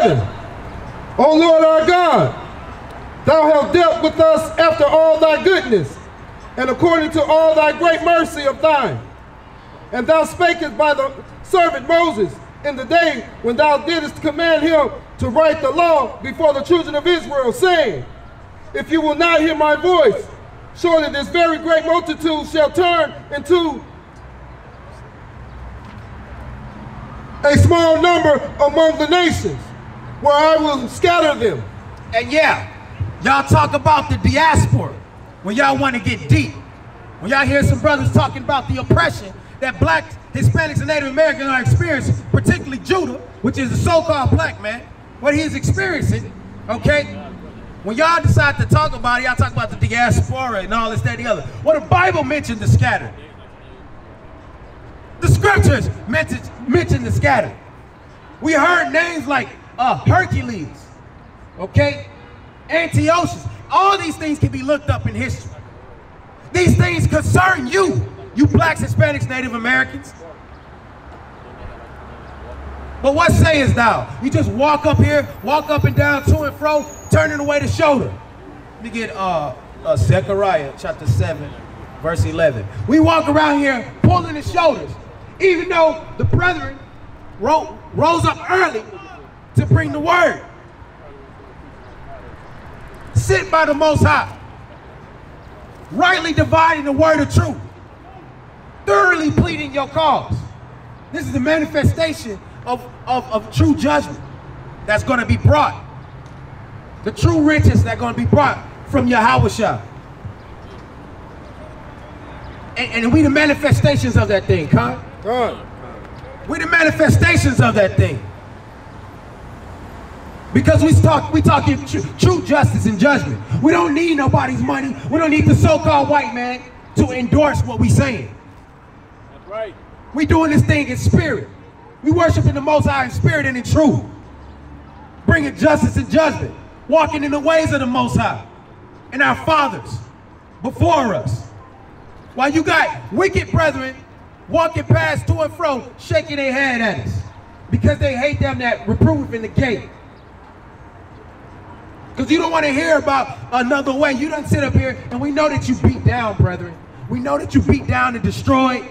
11. O Lord our God, thou hast dealt with us after all thy goodness, and according to all thy great mercy of thine. And thou spakest by the servant Moses in the day when thou didst command him to write the law before the children of Israel, saying, if you will not hear my voice, surely this very great multitude shall turn into a small number among the nations, where I will scatter them. And yeah, y'all talk about the diaspora when y'all want to get deep. When y'all hear some brothers talking about the oppression that blacks, Hispanics, and Native Americans are experiencing, particularly Judah, which is the so-called black man, what he's experiencing, okay? When y'all decide to talk about it, y'all talk about the diaspora and all this, that, and the other. Well, the Bible mentioned the scattered. The scriptures mention the scattered. We heard names like Hercules, okay? Antiochus. All these things can be looked up in history. These things concern you blacks, Hispanics, Native Americans. But what sayest thou? You just walk up here, walk up and down, to and fro, turning away the shoulder. Let me get Zechariah chapter 7, verse 11. We walk around here pulling the shoulders, even though the brethren rose up early to bring the word. Sit by the Most High, rightly dividing the word of truth, thoroughly pleading your cause. This is the manifestation of true judgment that's going to be brought. The true riches that are going to be brought from Yahushua. And we the manifestations of that thing, huh? We the manifestations of that thing. Because we talking true justice and judgment. We don't need nobody's money. We don't need the so-called white man to endorse what we saying. That's right. We doing this thing in spirit. We worshiping the Most High in spirit and in truth. Bringing justice and judgment. Walking in the ways of the Most High. And our fathers before us. While you got wicked brethren walking past to and fro, shaking their head at us. Because they hate them that reprove in the gate. Because you don't want to hear about another way. You don't sit up here, and we know that you beat down, brethren. We know that you beat down and destroyed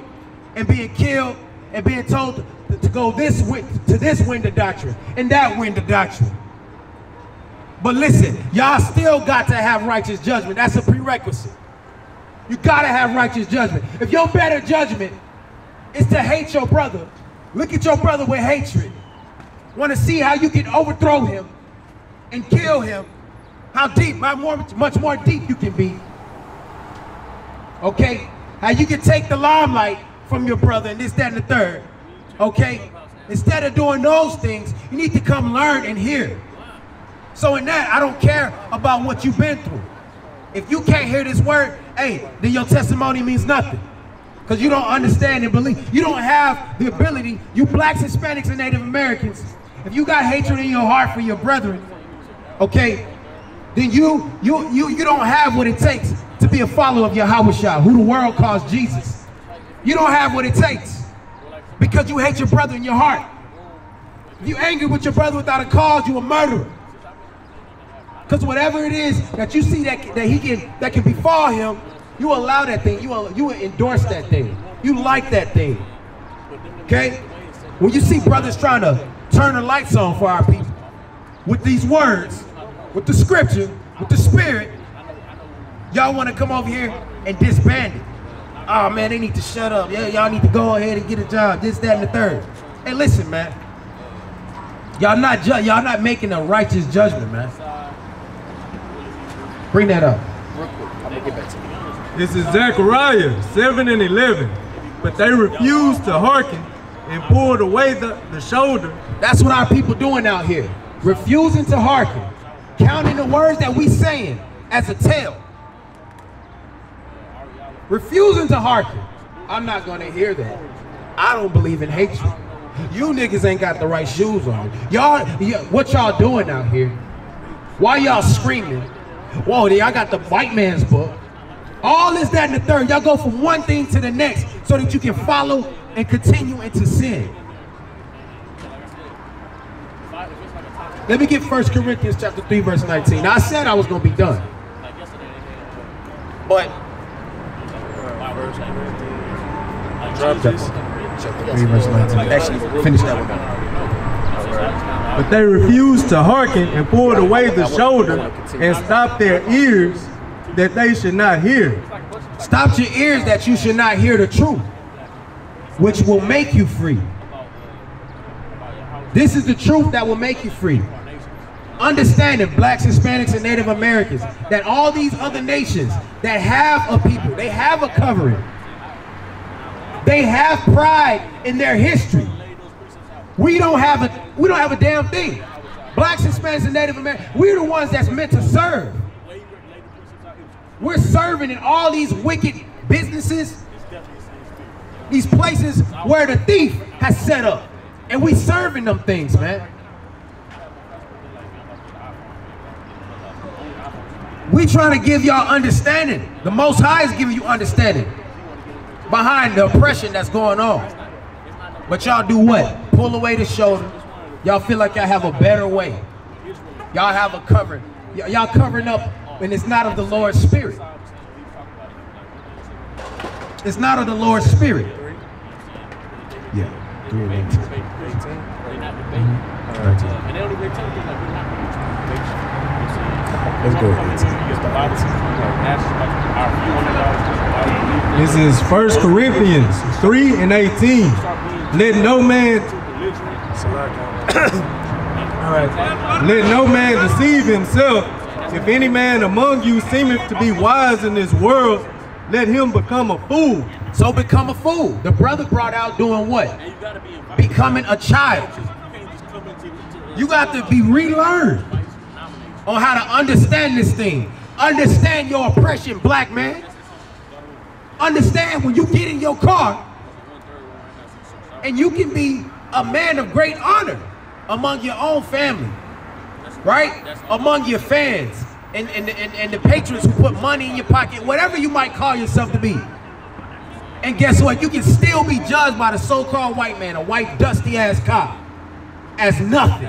and being killed and being told to go this way, to this wind of doctrine and that wind of doctrine. But listen, y'all still got to have righteous judgment. That's a prerequisite. You got to have righteous judgment. If your better judgment is to hate your brother, look at your brother with hatred. Want to see how you can overthrow him and kill him, how deep, much more deep you can be. Okay? How you can take the limelight from your brother and this, that, and the third. Okay? Instead of doing those things, you need to come learn and hear. So in that, I don't care about what you've been through. If you can't hear this word, hey, then your testimony means nothing. Because you don't understand and believe. You don't have the ability, you blacks, Hispanics, and Native Americans, if you got hatred in your heart for your brethren, okay, then you don't have what it takes to be a follower of Yahushua, who the world calls Jesus. You don't have what it takes because you hate your brother in your heart. If you angry with your brother without a cause, you a murderer. Because whatever it is that you see that can befall him, you allow that thing. You will endorse that thing. You like that thing. Okay? When you see brothers trying to turn the lights on for our people with these words, with the scripture, with the spirit, y'all want to come over here and disband it. Oh man, they need to shut up. Yeah, y'all need to go ahead and get a job. This, that, and the third. Hey, listen, man. Y'all not making a righteous judgment, man. Bring that up. Real quick. I'm gonna get back to you. This is Zechariah 7 and 11. But they refused to hearken and pulled away the shoulder. That's what our people doing out here. Refusing to hearken. Counting the words that we saying as a tale. Refusing to hearken. I'm not gonna hear that. I don't believe in hatred. You niggas ain't got the right shoes on. Y'all, what y'all doing out here? Why y'all screaming? Whoa, y'all got the white man's book. All this, that, and the third. Y'all go from one thing to the next so that you can follow and continue into sin. Let me get 1 Corinthians chapter 3, verse 19. Now, I said I was going to be done. But chapter 3, verse 19. Actually, finish that one. But they refused to hearken and pulled away the shoulder and stopped their ears that they should not hear. Stop your ears that you should not hear the truth, which will make you free. This is the truth that will make you free. Understanding, blacks, Hispanics, and Native Americans, that all these other nations that have a people, they have a covering. They have pride in their history. We don't have a damn thing. Blacks, Hispanics, and Native Americans, we're the ones that's meant to serve. We're serving in all these wicked businesses, these places where the thief has set up, and we serving them things, man. We trying to give y'all understanding. The Most High is giving you understanding behind the oppression that's going on. But y'all do what? Pull away the shoulder. Y'all feel like y'all have a better way. Y'all have a covering. Y'all covering up, and it's not of the Lord's Spirit. It's not of the Lord's Spirit. Yeah. 3:18. Let's go. This is 1 Corinthians 3:18. Let no man let no man deceive himself. If any man among you seemeth to be wise in this world, let him become a fool. So become a fool. The brother brought out doing what? Becoming a child. You got to be relearned on how to understand this thing. Understand your oppression, black man. Understand when you get in your car and you can be a man of great honor among your own family, right? Among your fans and the patrons who put money in your pocket, whatever you might call yourself to be. And guess what? You can still be judged by the so-called white man, a white dusty ass cop, as nothing.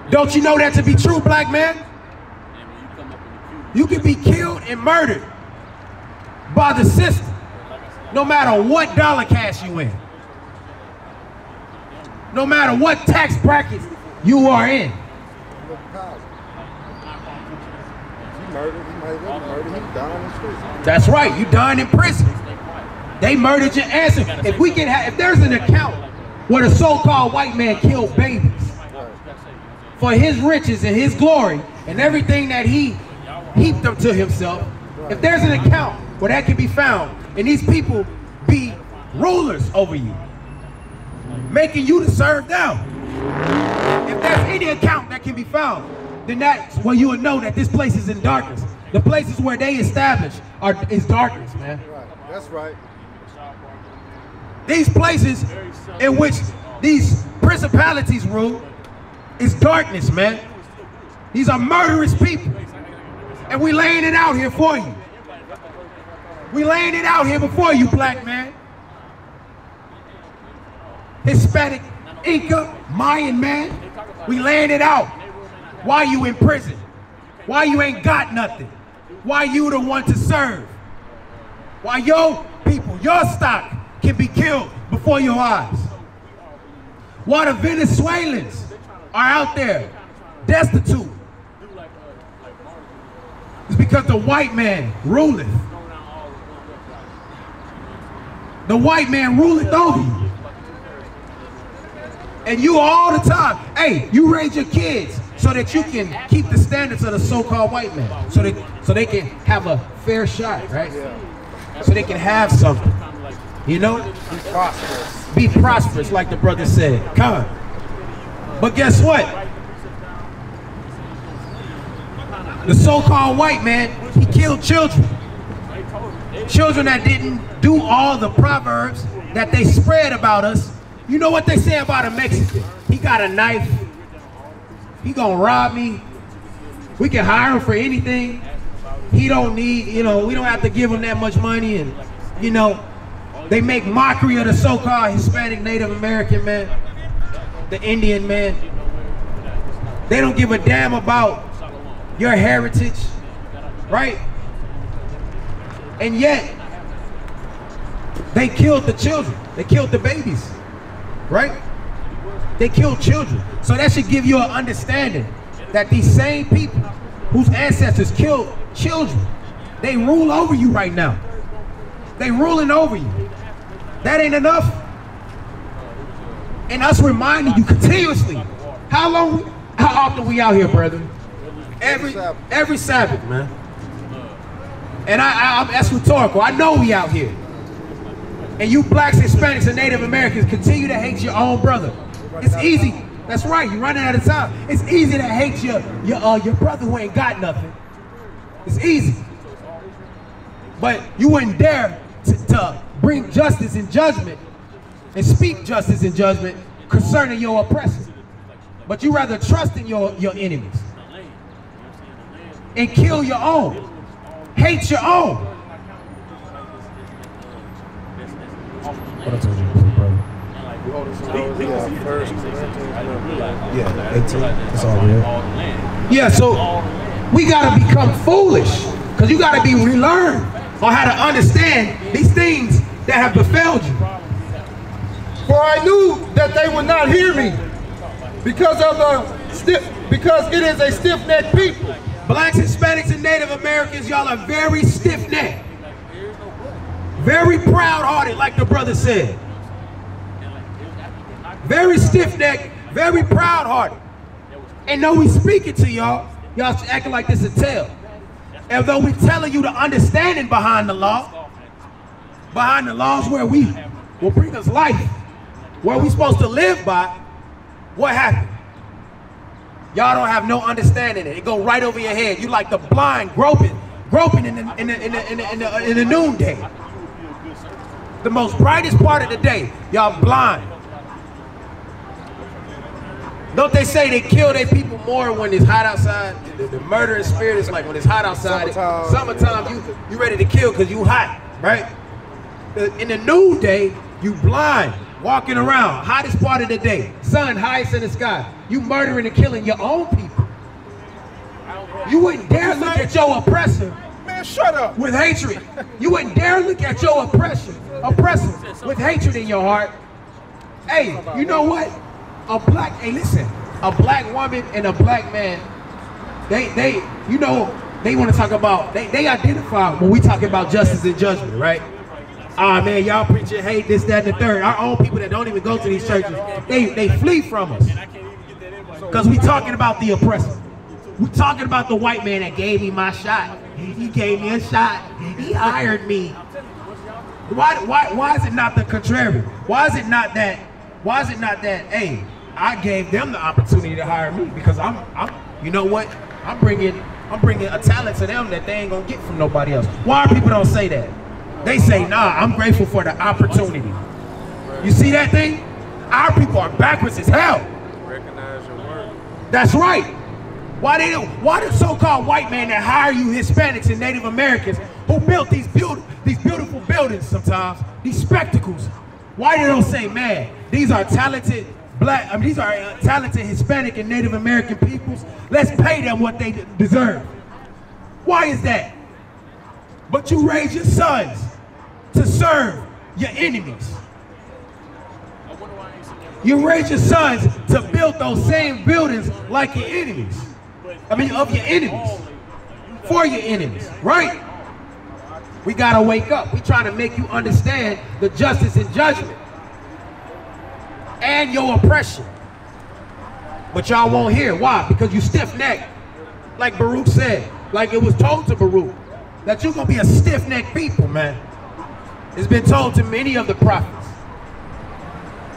Don't you know that to be true, black man? You can be killed and murdered by the system, no matter what dollar cash you in, no matter what tax bracket you are in. That's right, you dying in prison. They murdered your ancestors. If we can have, if there's an account where the so-called white man killed babies for his riches and his glory and everything that he heaped up to himself, if there's an account where that can be found, and these people be rulers over you, making you to serve them, if there's any account that can be found, then that's where you would know that this place is in darkness. The places where they establish is darkness, man. Right. That's right. These places in which these principalities rule is darkness, man. These are murderous people. And we laying it out here for you. We laying it out here before you, black man. Hispanic, Inca, Mayan man. We laying it out. Why you in prison? Why you ain't got nothing? Why you the one to serve? Why your people, your stock can be killed before your eyes? Why the Venezuelans are out there destitute? It's because the white man ruleth. The white man ruleth over you. And you all the time, hey, you raise your kids so that you can keep the standards of the so-called white man. So they can have a fair shot, right? So they can have something. You know? Be prosperous. Be prosperous, like the brother said. Come on. But guess what? The so-called white man, he killed children. Children that didn't do all the proverbs that they spread about us. You know what they say about a Mexican? He got a knife. He gonna rob me. We can hire him for anything. He don't need, you know, we don't have to give him that much money. And, you know, they make mockery of the so-called Hispanic Native American man. the Indian man. They don't give a damn about your heritage, right? And yet, they killed the children. They killed the babies, right? They killed children. So that should give you an understanding that these same people whose ancestors killed children, they rule over you right now. They ruling over you. That ain't enough. And us reminding you continuously. How often we out here, brethren? Every Sabbath, man. And that's rhetorical. I know we out here. And you blacks, Hispanics, and Native Americans continue to hate your own brother. It's easy. That's right. You're running out of time. It's easy to hate your brother who ain't got nothing. It's easy. But you wouldn't dare to bring justice and judgment and speak justice and judgment concerning your oppressor. But you rather trust in your enemies and kill your own, hate your own. What I told you before, brother. Yeah, 18. That's all real. Yeah, so we gotta become foolish, because you gotta be relearned on how to understand these things that have befelled you. For I knew that they would not hear me, because it is a stiff-necked people. Blacks, Hispanics, and Native Americans, y'all are very stiff-necked. Very proud-hearted, like the brother said. Very stiff-necked, very proud-hearted. And though we speaking to y'all, y'all acting like this a tale. And though we telling you the understanding behind the laws where we will bring us life, where we supposed to live by, what happened? Y'all don't have no understanding it. It go right over your head. You like the blind groping in the noonday. The most brightest part of the day, y'all blind. Don't they say they kill their people more when it's hot outside? The murdering spirit is like when it's hot outside. Summertime, you ready to kill because you hot, right? In the noonday, you blind, walking around, hottest part of the day, sun highest in the sky. You murdering and killing your own people. You wouldn't dare look at your oppressor. Man, shut up. With hatred. You wouldn't dare look at your oppressor with hatred in your heart. Hey, you know what? A black woman and a black man, they want to talk about, they identify when we talk about justice and judgment, right? Ah, man, y'all preaching hate, this, that, and the third. Our own people that don't even go to these churches, they flee from us. Because we talking about the oppressor. We talking about the white man that gave me my shot. He gave me a shot. He hired me. Why is it not the contrary? Why is it not that, hey, I gave them the opportunity to hire me because you know what? I'm bringing a talent to them that they ain't gonna get from nobody else. Why people don't say that? They say, nah, I'm grateful for the opportunity. You see that thing? Our people are backwards as hell. Recognize your work. That's right. Why the so-called white man that hire you Hispanics and Native Americans who built these beautiful buildings sometimes, these spectacles, why they don't say, man, these are talented talented Hispanic and Native American peoples. Let's pay them what they deserve. Why is that? But you raise your sons to serve your enemies. You raise your sons to build those same buildings like your enemies. Of your enemies. For your enemies, right? We gotta wake up. We trying to make you understand the justice and judgment and your oppression. But y'all won't hear. Why? Because you stiff-necked. Like Baruch said, like it was told to Baruch, that you're gonna be a stiff-necked people, man. It's been told to many of the prophets,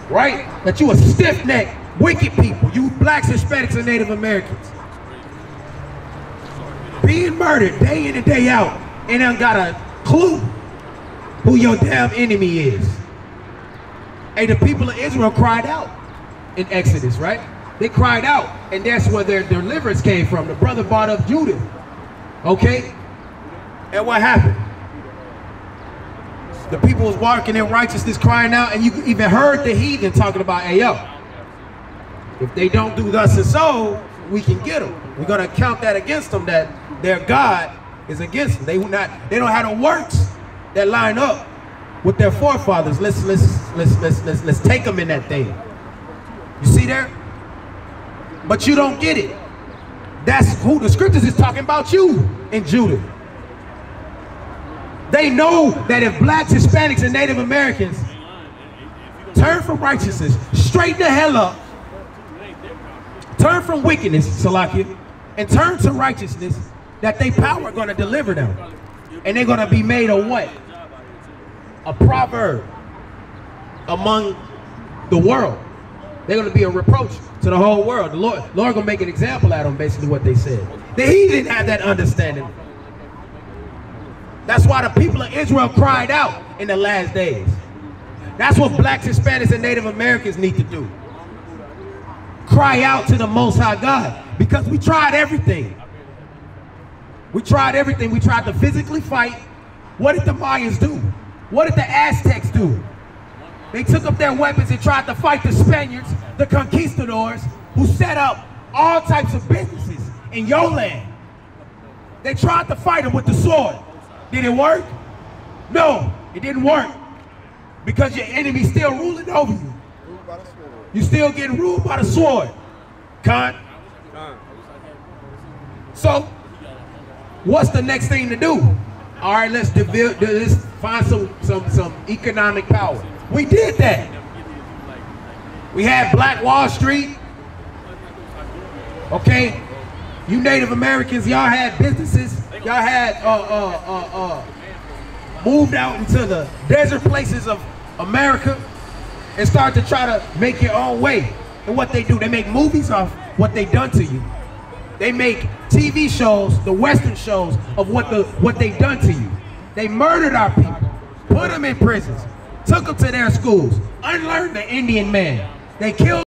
right? That you a stiff-necked, wicked people. You blacks, Hispanics, and Native Americans. Being murdered day in and day out, and ain't got a clue who your damn enemy is. Hey, the people of Israel cried out in Exodus, right? They cried out, and that's where their deliverance came from. The brother brought up Judah, okay? And what happened? The people was walking in righteousness, crying out, and you even heard the heathen talking about, hey, yo, If they don't do thus and so, we can get them. We're gonna count that against them, that their God is against them. They don't have the works that line up with their forefathers. Let's take them in that thing. You see there? But you don't get it. That's who the scriptures is talking about, you in Judah. They know that if blacks, Hispanics, and Native Americans turn from righteousness, straighten the hell up, turn from wickedness, Salakia, and turn to righteousness, that they power are going to deliver them. And they're going to be made a what? A proverb among the world. They're going to be a reproach to the whole world. The Lord going to make an example out of them, basically what they said. The heathen have that understanding. That's why the people of Israel cried out in the last days. That's what blacks, Hispanics, and Native Americans need to do. Cry out to the Most High God, because we tried everything. We tried everything. We tried to physically fight. What did the Mayans do? What did the Aztecs do? They took up their weapons and tried to fight the Spaniards, the conquistadors, who set up all types of businesses in your land. They tried to fight them with the sword. Did it work? No, it didn't work. Because your enemy's still ruling over you. You still getting ruled by the sword. Con. So, what's the next thing to do? All right, let's find some economic power. We did that. We had Black Wall Street. Okay, you Native Americans, y'all had businesses. Y'all had moved out into the desert places of America and started to try to make your own way. And what they do, they make movies off what they done to you. They make TV shows, the Western shows, of what they done to you. They murdered our people, put them in prisons, took them to their schools, unlearned the Indian man. They killed